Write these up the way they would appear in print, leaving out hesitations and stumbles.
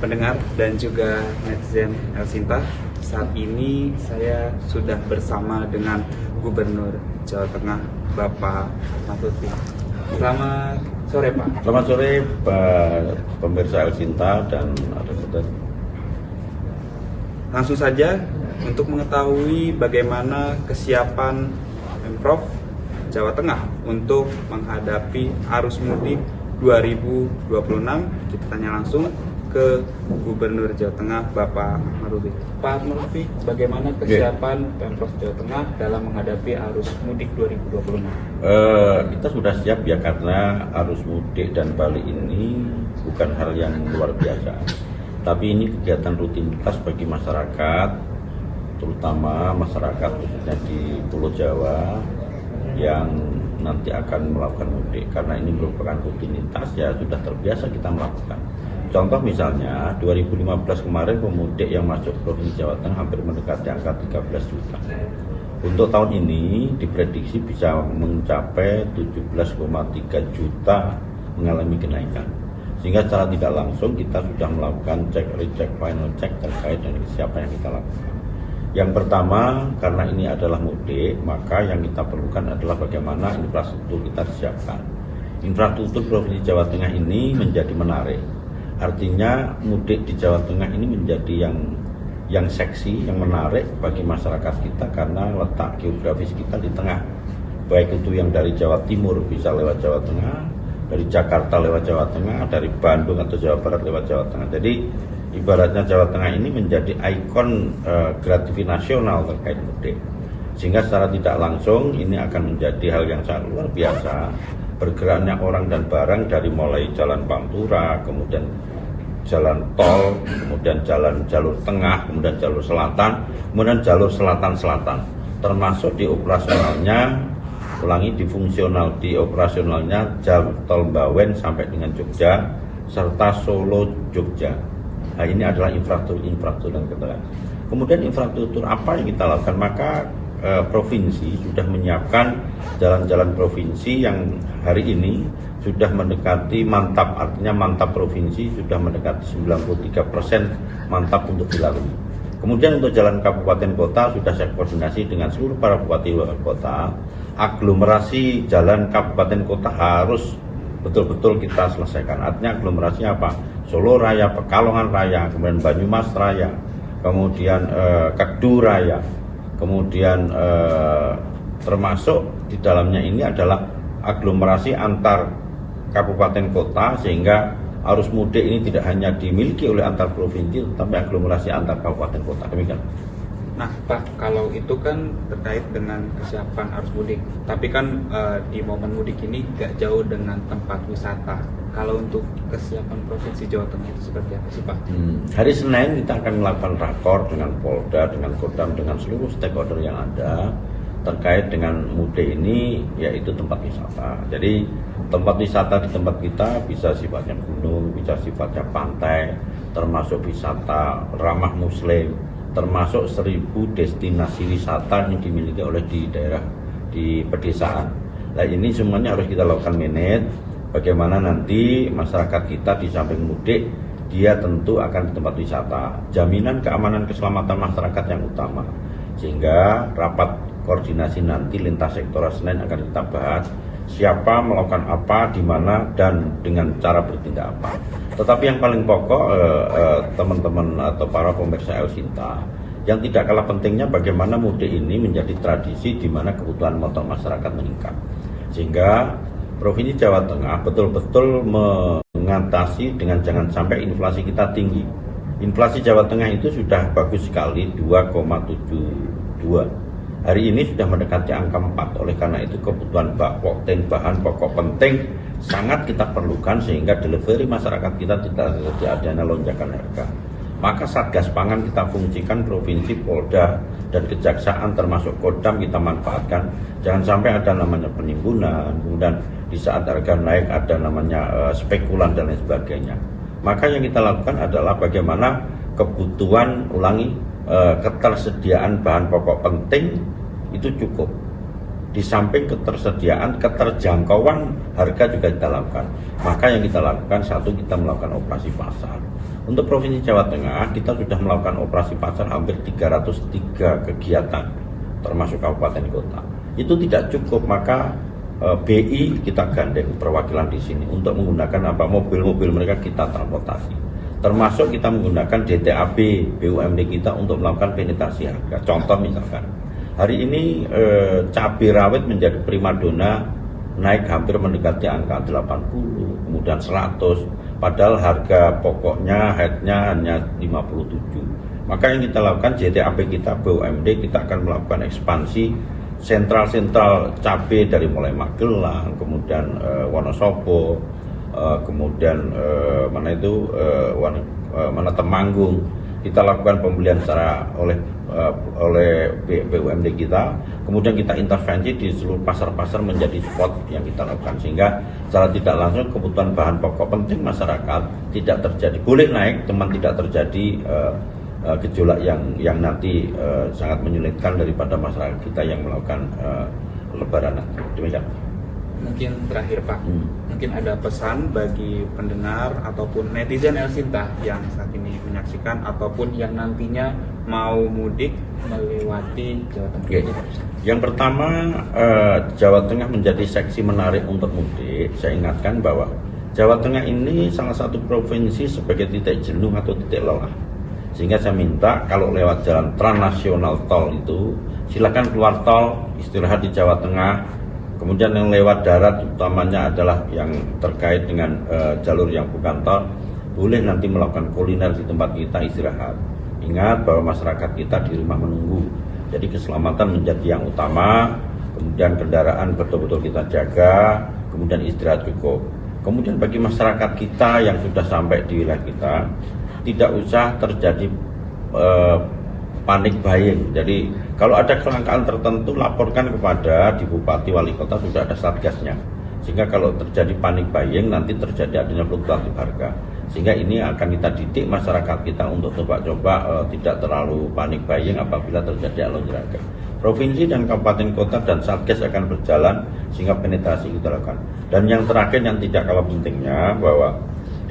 pendengar dan juga netizen El Sinta. Saat ini saya sudah bersama dengan Gubernur Jawa Tengah, Bapak Mahfud. Selamat sore, Pak. Selamat sore, Pak pemirsa El Sinta dan rekan. Langsung saja untuk mengetahui bagaimana kesiapan Pemprov Jawa Tengah untuk menghadapi arus mudik 2026, kita tanya langsung ke Gubernur Jawa Tengah, Bapak Mahfud. Pak Mahfud, bagaimana kesiapan Pemprov Jawa Tengah dalam menghadapi arus mudik 2026? Kita sudah siap ya, karena arus mudik dan balik ini bukan hal yang luar biasa. Tapi ini kegiatan rutinitas bagi masyarakat, terutama masyarakat khususnya di Pulau Jawa yang nanti akan melakukan mudik. Karena ini merupakan rutinitas, ya sudah terbiasa kita melakukan. Contoh misalnya 2015 kemarin pemudik yang masuk Provinsi Jawa Tengah hampir mendekati angka 13 juta. Untuk tahun ini diprediksi bisa mencapai 17,3 juta mengalami kenaikan. Sehingga secara tidak langsung kita sudah melakukan cek, recheck, final check terkait dengan kesiapan yang kita lakukan. Yang pertama, karena ini adalah mudik, maka yang kita perlukan adalah bagaimana infrastruktur kita disiapkan. Infrastruktur Provinsi Jawa Tengah ini menjadi menarik. Artinya mudik di Jawa Tengah ini menjadi yang seksi, yang menarik bagi masyarakat kita karena letak geografis kita di tengah. Baik itu yang dari Jawa Timur bisa lewat Jawa Tengah, dari Jakarta lewat Jawa Tengah, dari Bandung atau Jawa Barat lewat Jawa Tengah. Jadi ibaratnya Jawa Tengah ini menjadi ikon kreatif nasional terkait mudik. Sehingga secara tidak langsung ini akan menjadi hal yang sangat luar biasa. Bergeraknya orang dan barang dari mulai jalan Pantura, kemudian jalan tol, kemudian jalan jalur tengah, kemudian jalur selatan, kemudian jalur selatan-selatan. Termasuk di operasionalnya, di operasionalnya jalan tol Bawen sampai dengan Jogja, serta Solo Jogja. Nah, ini adalah infrastruktur yang kita lakukan. Kemudian infrastruktur apa yang kita lakukan? Maka provinsi sudah menyiapkan jalan-jalan provinsi yang hari ini sudah mendekati mantap, artinya mantap provinsi sudah mendekati 93% mantap untuk dilalui. Kemudian untuk jalan kabupaten kota sudah saya koordinasi dengan seluruh para bupati wali kota. Aglomerasi jalan kabupaten kota harus betul-betul kita selesaikan. Artinya aglomerasi apa? Solo Raya, Pekalongan Raya, kemudian Banyumas Raya, kemudian Kedu Raya, kemudian termasuk di dalamnya ini adalah aglomerasi antar kabupaten kota, sehingga arus mudik ini tidak hanya dimiliki oleh antar provinsi tetapi aglomerasi antar kabupaten kota. Demikian. Nah, Pak, kalau itu kan terkait dengan kesiapan arus mudik, tapi kan di momen mudik ini gak jauh dengan tempat wisata. Kalau untuk kesiapan Provinsi Jawa Tengah itu seperti apa sih, Pak? Hari Senin kita akan melakukan rakor dengan Polda, dengan Kodam, dengan seluruh stakeholder yang ada terkait dengan mudik ini, yaitu tempat wisata. Jadi tempat wisata di tempat kita bisa sifatnya gunung, bisa sifatnya pantai, termasuk wisata ramah muslim, termasuk 1000 destinasi wisata yang dimiliki oleh di daerah di pedesaan. Nah, ini semuanya harus kita lakukan manage. Bagaimana nanti masyarakat kita di samping mudik, dia tentu akan di tempat wisata. Jaminan keamanan keselamatan masyarakat yang utama. Sehingga rapat koordinasi nanti lintas sektoral Senin akan kita bahas siapa melakukan apa, di mana, dan dengan cara bertindak apa. Tetapi yang paling pokok teman-teman atau para pemirsa El Sinta, yang tidak kalah pentingnya bagaimana mudik ini menjadi tradisi di mana kebutuhan motor masyarakat meningkat. Sehingga Provinsi Jawa Tengah betul-betul mengatasi dengan jangan sampai inflasi kita tinggi. Inflasi Jawa Tengah itu sudah bagus sekali, 2,72. Hari ini sudah mendekati angka 4. Oleh karena itu kebutuhan bahan pokok penting sangat kita perlukan, sehingga delivery masyarakat kita tidak terjadi adanya lonjakan harga. Maka Satgas Pangan kita fungsikan, provinsi, Polda, dan Kejaksaan termasuk Kodam kita manfaatkan. Jangan sampai ada namanya penimbunan, kemudian di saat harga naik ada namanya spekulan dan lain sebagainya. Maka yang kita lakukan adalah bagaimana kebutuhan, ketersediaan bahan pokok penting itu cukup. Di samping ketersediaan, keterjangkauan harga juga kita lakukan. Maka yang kita lakukan, satu, kita melakukan operasi pasar. Untuk Provinsi Jawa Tengah, kita sudah melakukan operasi pasar hampir 303 kegiatan, termasuk kabupaten kota. Itu tidak cukup, maka BI kita gandeng perwakilan di sini untuk menggunakan mobil-mobil mereka kita transportasi. Termasuk kita menggunakan DTAB BUMD kita untuk melakukan penetrasi harga. Contoh misalkan, hari ini cabai rawit menjadi primadona, naik hampir mendekati angka 80, kemudian 100, padahal harga pokoknya headnya hanya 57. Maka yang kita lakukan JTAP kita BUMD, kita akan melakukan ekspansi sentral-sentral cabai dari mulai Magelang, kemudian Wonosobo, kemudian mana Temanggung. Kita lakukan pembelian secara oleh BUMD kita, kemudian kita intervensi di seluruh pasar-pasar menjadi spot yang kita lakukan, sehingga secara tidak langsung kebutuhan bahan pokok penting masyarakat tidak terjadi, boleh naik teman, tidak terjadi gejolak yang nanti sangat menyulitkan daripada masyarakat kita yang melakukan lebaran nanti. Demikian. Mungkin terakhir Pak, mungkin ada pesan bagi pendengar ataupun netizen El Sinta yang saat ini menyaksikan ataupun yang nantinya mau mudik melewati Jawa Tengah. Oke. Yang pertama, Jawa Tengah menjadi seksi menarik untuk mudik. Saya ingatkan bahwa Jawa Tengah ini salah satu provinsi sebagai titik jenuh atau titik lelah. Sehingga saya minta kalau lewat jalan transnasional tol itu, silakan keluar tol, istirahat di Jawa Tengah. Kemudian yang lewat darat utamanya adalah yang terkait dengan jalur yang bukan tol, boleh nanti melakukan kuliner di tempat kita istirahat. Ingat bahwa masyarakat kita di rumah menunggu, jadi keselamatan menjadi yang utama. Kemudian kendaraan betul-betul kita jaga, kemudian istirahat cukup. Kemudian bagi masyarakat kita yang sudah sampai di wilayah kita, tidak usah terjadi panik buying. Jadi kalau ada kelangkaan tertentu, laporkan kepada di Bupati Wali Kota, sudah ada satgasnya. Sehingga kalau terjadi panik buying, nanti terjadi adanya fluktuatif harga. Sehingga ini akan kita didik masyarakat kita untuk coba-coba tidak terlalu panik buying apabila terjadi alonjir harga. Provinsi dan kabupaten kota dan satgas akan berjalan sehingga penetrasi kita lakukan. Dan yang terakhir yang tidak kalah pentingnya, bahwa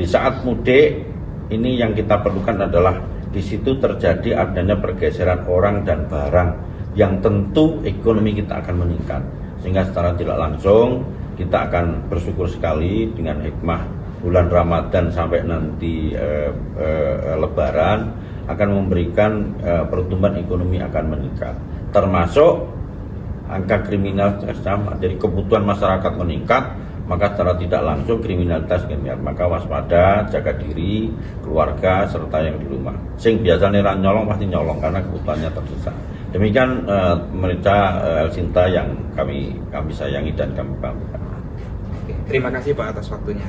di saat mudik ini yang kita perlukan adalah di situ terjadi adanya pergeseran orang dan barang yang tentu ekonomi kita akan meningkat, sehingga secara tidak langsung kita akan bersyukur sekali dengan hikmah bulan Ramadan sampai nanti Lebaran akan memberikan pertumbuhan ekonomi akan meningkat, termasuk angka kriminalitas sama. Jadi kebutuhan masyarakat meningkat, maka secara tidak langsung kriminalitas meningkat. Maka waspada, jaga diri, keluarga, serta yang di rumah. Sing biasanya nyolong pasti nyolong karena kebutuhannya terdesak. Demikian mereka El Sinta yang kami sayangi dan kami banggakan. Terima kasih Pak atas waktunya.